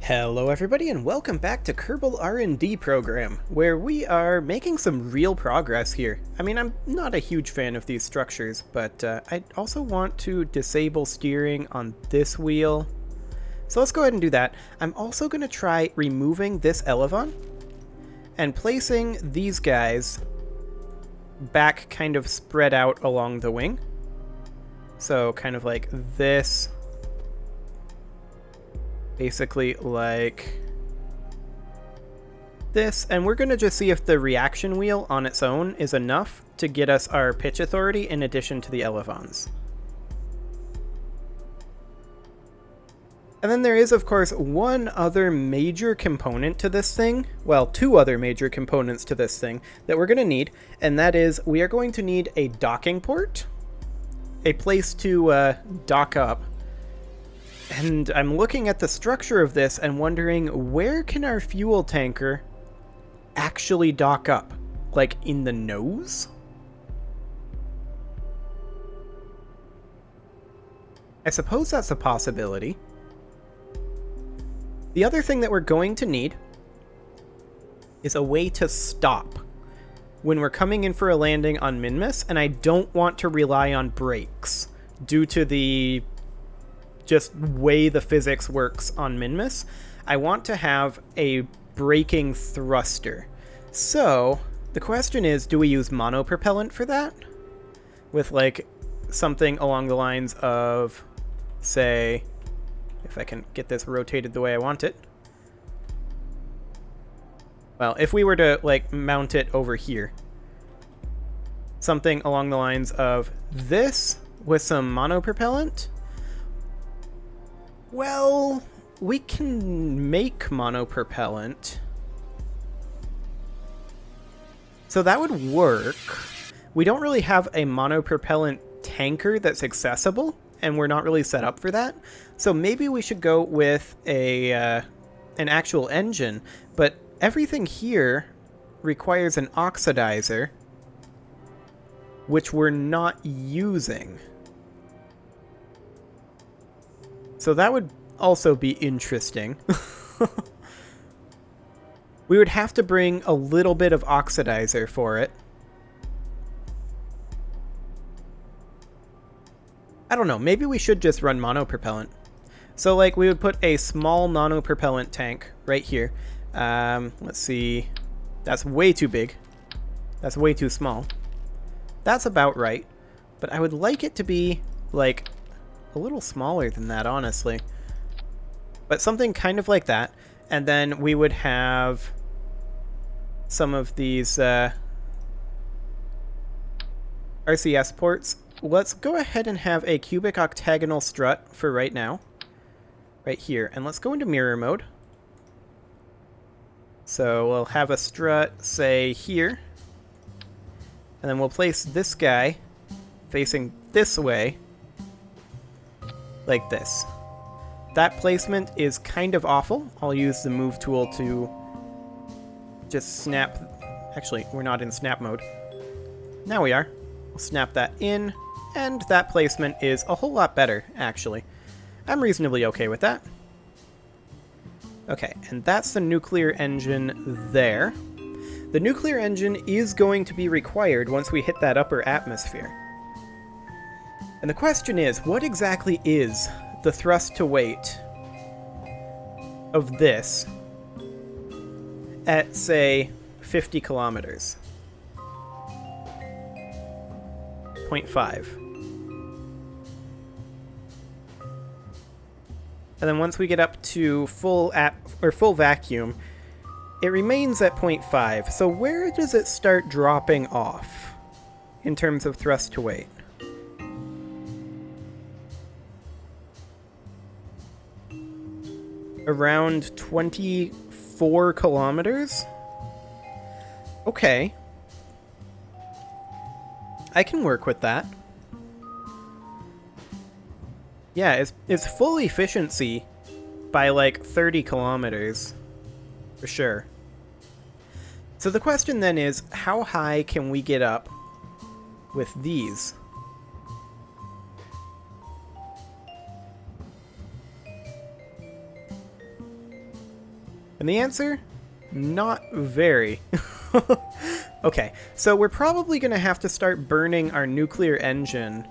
Hello everybody and welcome back to Kerbal R&D program, where we are making some real progress here. I mean, I'm not a huge fan of these structures, but I also want to disable steering on this wheel. So let's go ahead and do that. I'm also going to try removing this elevon and placing these guys back kind of spread out along the wing. So kind of like this. Basically like this, and we're going to just see if the reaction wheel on its own is enough to get us our pitch authority in addition to the elevons. And then there is, of course, one other major component to this thing, well, two other major components to this thing that we're going to need, and that is we are going to need a docking port, a place to dock up. And I'm looking at the structure of this and wondering, where can our fuel tanker actually dock up? Like, in the nose? I suppose that's a possibility. The other thing that we're going to need is a way to stop when we're coming in for a landing on Minmus, and I don't want to rely on brakes due to the just way the physics works on Minmus. I want to have a braking thruster. So the question is, do we use monopropellant for that? With like something along the lines of, say, if I can get this rotated the way I want it. Well, if we were to like mount it over here, something along the lines of this with some monopropellant. Well, we can make monopropellant. So that would work. We don't really have a monopropellant tanker that's accessible, and we're not really set up for that. So maybe we should go with an actual engine, but everything here requires an oxidizer, which we're not using. So that would also be interesting. We would have to bring a little bit of oxidizer for it. I don't know, maybe we should just run monopropellant. So like we would put a small monopropellant tank right here. Let's see, that's way too big. That's way too small. That's about right. But I would like it to be like a little smaller than that, honestly. But something kind of like that. And then we would have some of these RCS ports. Let's go ahead and have a cubic octagonal strut for right now. Right here. And let's go into mirror mode. So we'll have a strut, say, here. And then we'll place this guy facing this way. Like this. That placement is kind of awful. I'll use the move tool to just snap. Actually, we're not in snap mode. Now we are. We'll snap that in, and that placement is a whole lot better, actually. I'm reasonably okay with that. Okay, and that's the nuclear engine there. The nuclear engine is going to be required once we hit that upper atmosphere. And the question is, what exactly is the thrust to weight of this at, say, 50 kilometers? 0.5. And then once we get up to full vacuum, it remains at 0.5. So where does it start dropping off in terms of thrust to weight? Around 24 kilometers? Okay. I can work with that. Yeah, it's full efficiency by like 30 kilometers. For sure. So the question then is, how high can we get up with these? And the answer? Not very. Okay, so we're probably going to have to start burning our nuclear engine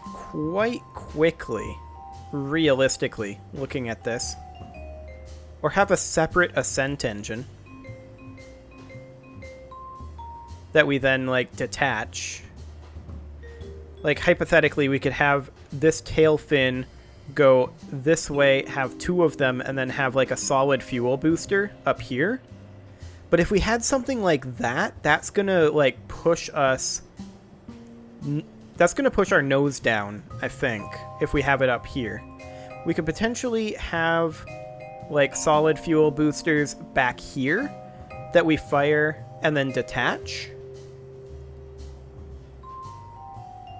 quite quickly, realistically, looking at this. Or have a separate ascent engine that we then, like, detach. Like, hypothetically, we could have this tail fin go this way, have two of them, and then have, like, a solid fuel booster up here. But if we had something like that, that's gonna, like, push us... That's gonna push our nose down, I think, if we have it up here. We could potentially have, like, solid fuel boosters back here that we fire and then detach.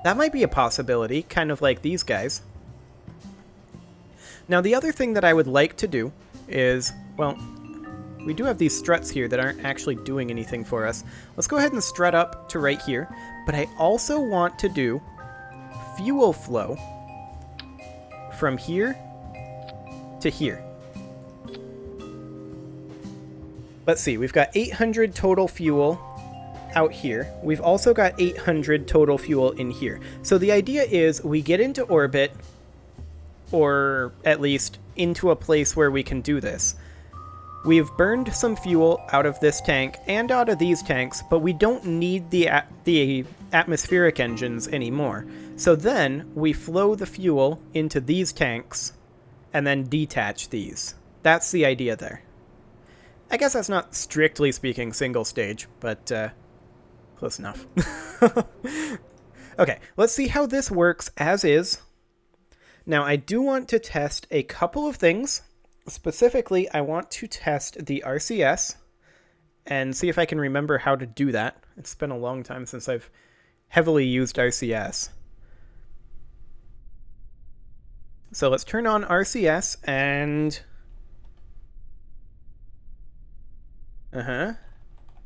That might be a possibility, kind of like these guys. Now, the other thing that I would like to do is, well, we do have these struts here that aren't actually doing anything for us. Let's go ahead and strut up to right here, but I also want to do fuel flow from here to here. Let's see, we've got 800 total fuel out here. We've also got 800 total fuel in here. So the idea is we get into orbit, or at least into a place where we can do this. We've burned some fuel out of this tank and out of these tanks, but we don't need the atmospheric engines anymore. So then we flow the fuel into these tanks and then detach these. That's the idea there. I guess that's not strictly speaking single stage, but close enough. Okay, let's see how this works as is. Now, I do want to test a couple of things. Specifically, I want to test the RCS and see if I can remember how to do that. It's been a long time since I've heavily used RCS. So let's turn on RCS and...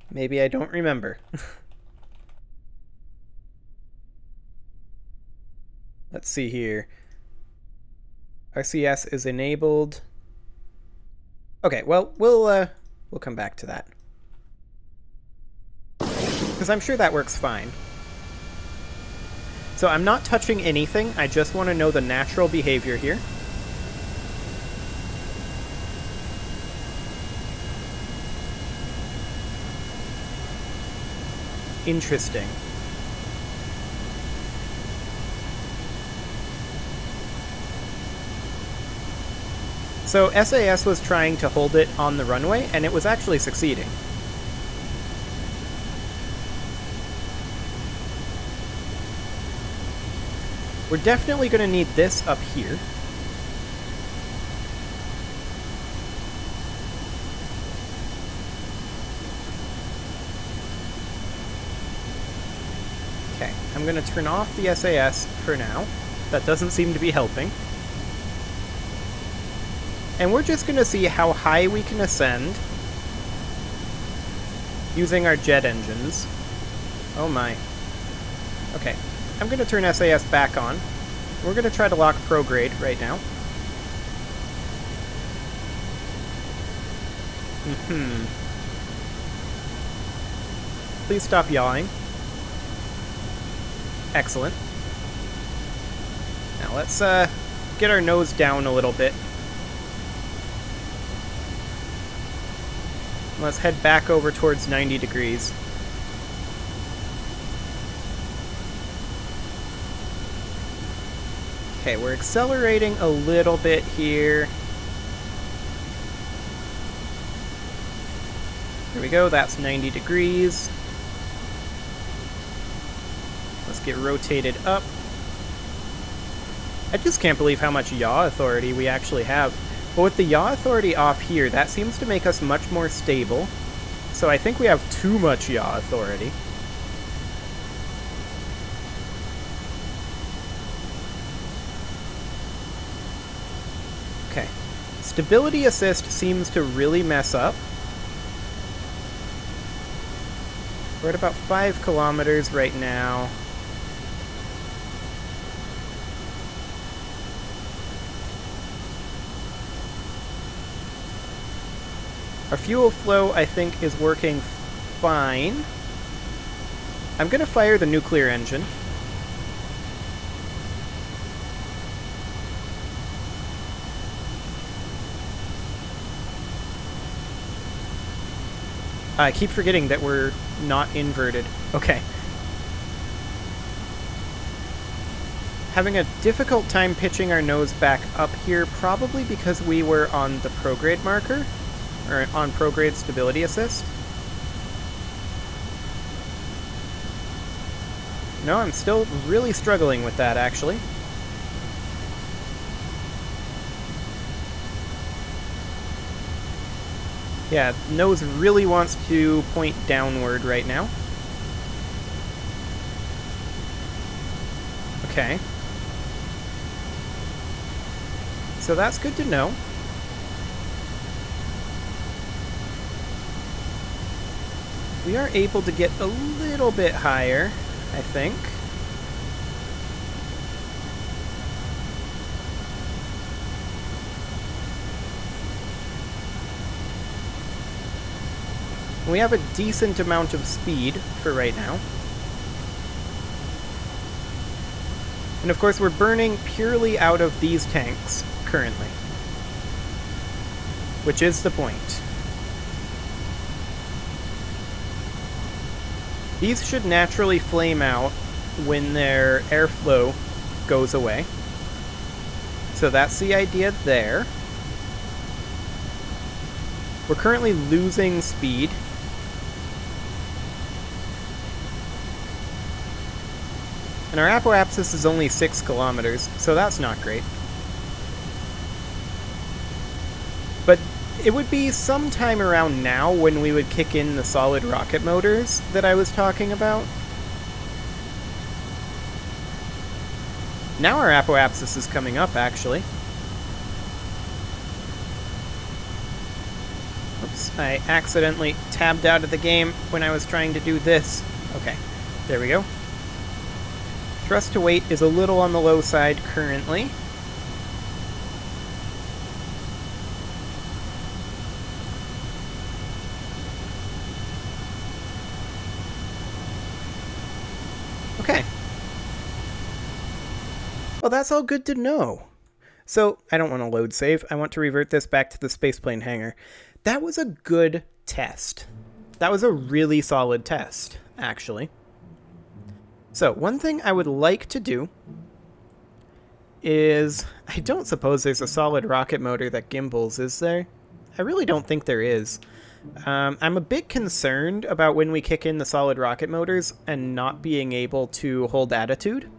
Maybe I don't remember. Let's see here. RCS is enabled. Okay, well, we'll come back to that. Because I'm sure that works fine. So I'm not touching anything, I just want to know the natural behavior here. Interesting. So SAS was trying to hold it on the runway, and it was actually succeeding. We're definitely going to need this up here. Okay, I'm going to turn off the SAS for now. That doesn't seem to be helping. And we're just going to see how high we can ascend using our jet engines. Oh my. Okay, I'm going to turn SAS back on. We're going to try to lock prograde right now. Please stop yawing. Excellent. Now let's get our nose down a little bit. Let's head back over towards 90 degrees. Okay, we're accelerating a little bit here. There we go, that's 90 degrees. Let's get rotated up. I just can't believe how much yaw authority we actually have. But with the yaw authority off here, that seems to make us much more stable. So I think we have too much yaw authority. Okay. Stability assist seems to really mess up. We're at about 5 kilometers right now. Our fuel flow, I think, is working fine. I'm going to fire the nuclear engine. I keep forgetting that we're not inverted. Okay. Having a difficult time pitching our nose back up here, probably because we were on the prograde marker, or on prograde stability assist. No, I'm still really struggling with that, actually. Yeah, nose really wants to point downward right now. Okay. So that's good to know. We are able to get a little bit higher, I think. We have a decent amount of speed for right now. And of course we're burning purely out of these tanks currently. Which is the point. These should naturally flame out when their airflow goes away. So that's the idea there. We're currently losing speed. And our apoapsis is only 6 kilometers, so that's not great. But it would be sometime around now when we would kick in the solid rocket motors that I was talking about. Now our apoapsis is coming up, actually. Oops, I accidentally tabbed out of the game when I was trying to do this. Okay, there we go. Thrust to weight is a little on the low side currently. Okay. Well, that's all good to know. So, I don't want to load save. I want to revert this back to the spaceplane hangar. That was a good test. That was a really solid test, actually. So, one thing I would like to do is... I don't suppose there's a solid rocket motor that gimbals, is there? I really don't think there is. I'm a bit concerned about when we kick in the solid rocket motors and not being able to hold attitude.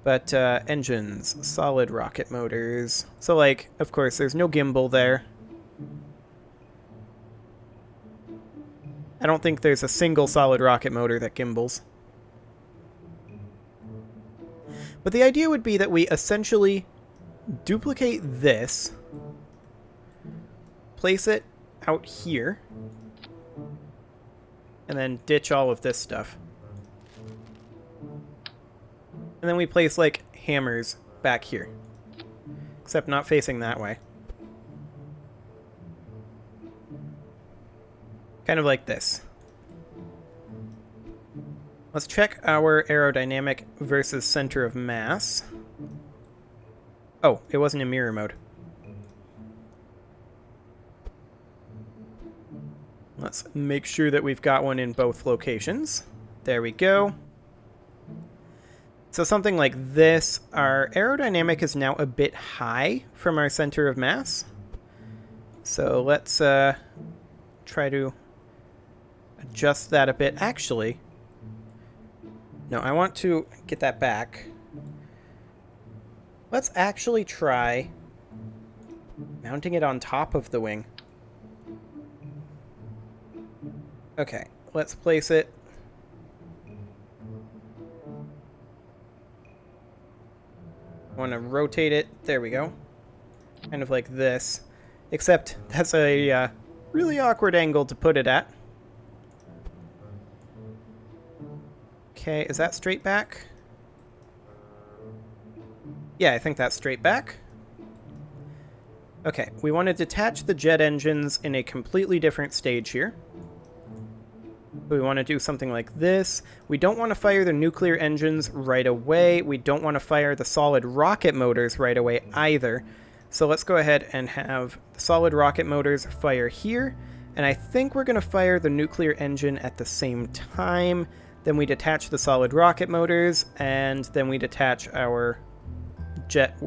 But, engines, solid rocket motors. So, like, of course, there's no gimbal there. I don't think there's a single solid rocket motor that gimbals. But the idea would be that we essentially duplicate this, place it out here, and then ditch all of this stuff. And then we place, like, hammers back here. Except not facing that way. Kind of like this. Let's check our aerodynamic versus center of mass. Oh, it wasn't in mirror mode. Let's make sure that we've got one in both locations. There we go. So something like this, our aerodynamic is now a bit high from our center of mass. So let's try to adjust that a bit. Actually, no, I want to get that back. Let's actually try mounting it on top of the wing. Okay, let's place it. I want to rotate it. There we go. Kind of like this. Except that's a really awkward angle to put it at. Okay, is that straight back? Yeah, I think that's straight back. Okay, we want to detach the jet engines in a completely different stage here. We want to do something like this. We don't want to fire the nuclear engines right away. We don't want to fire the solid rocket motors right away either. So let's go ahead and have the solid rocket motors fire here. And I think we're going to fire the nuclear engine at the same time. Then we detach the solid rocket motors, and then we detach our jet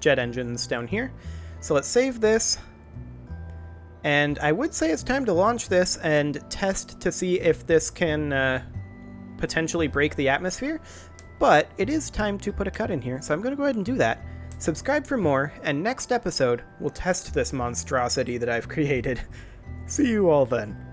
engines down here. So let's save this. And I would say it's time to launch this and test to see if this can potentially break the atmosphere. But it is time to put a cut in here, so I'm going to go ahead and do that. Subscribe for more, and next episode, we'll test this monstrosity that I've created. See you all then.